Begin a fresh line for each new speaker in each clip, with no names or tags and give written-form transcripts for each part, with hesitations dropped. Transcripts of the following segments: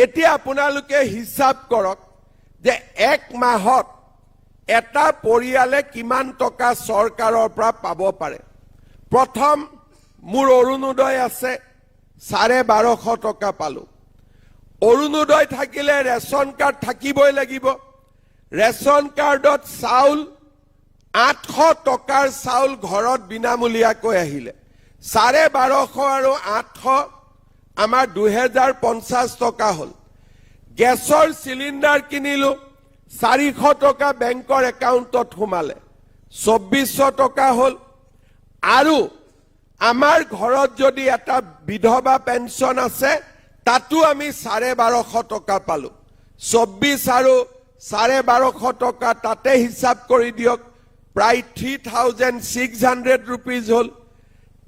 এতিয়া আপোনালোকে হিসাব কৰক যে এক মাহত এটা পৰিয়ালে কিমান টকা চৰকাৰৰ পৰা পাব পাৰে। প্ৰথম মোৰ অৰুণোদয় আছে 1250 টকা পালো। অৰুণোদয় থাকিলে ৰেশন কাৰ্ড থাকিবই লাগিব। ৰেশন কাৰ্ডত চাউল 800 টকাৰ চাউল ঘৰত বিনামূলীয়াকৈ আহিলে। 1250 আৰু 800 আমাৰ 2050 টকা হল। গেছৰ চিলিণ্ডাৰ কিনিলো 400 টকা বেংকৰ একাউণ্টত সোমালে 2400 টকা হল। আৰু আমাৰ ঘৰত যদি এটা বিধৱা পেঞ্চন আছে তাতো আমি 1250 টকা পালো। 24 আৰু 1250 টকা তাতে হিসাব কৰি দিয়ক, প্ৰায় 3600 rupees হল।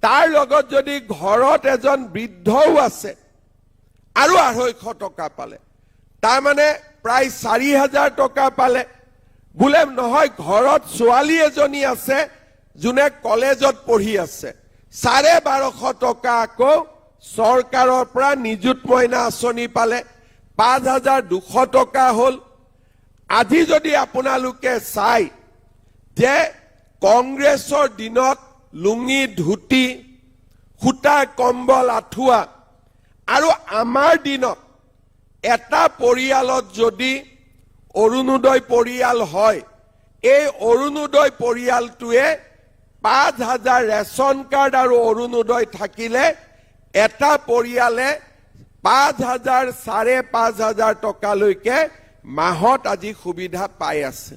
তাৰ লগত যদি ঘৰত এজন বৃদ্ধও আছে আৰু 250 টকা পালে, তাৰ মানে প্ৰায় 4000 টকা পালে। বোলে নহয় ঘৰত ছোৱালী এজনী আছে যোনে কলেজত পঢ়ি আছে, 1250 টকা আকৌ চৰকাৰৰ পৰা নিযুত মইনা আঁচনি পালে, 5200 টকা হল। আজি যদি আপোনালোকে চাই যে কংগ্ৰেছৰ দিনত লুঙি ধুতি সূতা কম্বল আঁঠুৱা, আৰু আমাৰ দিনত এটা পৰিয়ালত যদি অৰুণোদয় পৰিয়াল হয়, এই অৰুণোদয় পৰিয়ালটোৱে 5000 ৰেশন কাৰ্ড আৰু অৰুণোদয় থাকিলে এটা পৰিয়ালে 5000 5500 টকালৈকে মাহত আজি সুবিধা পাই আছে।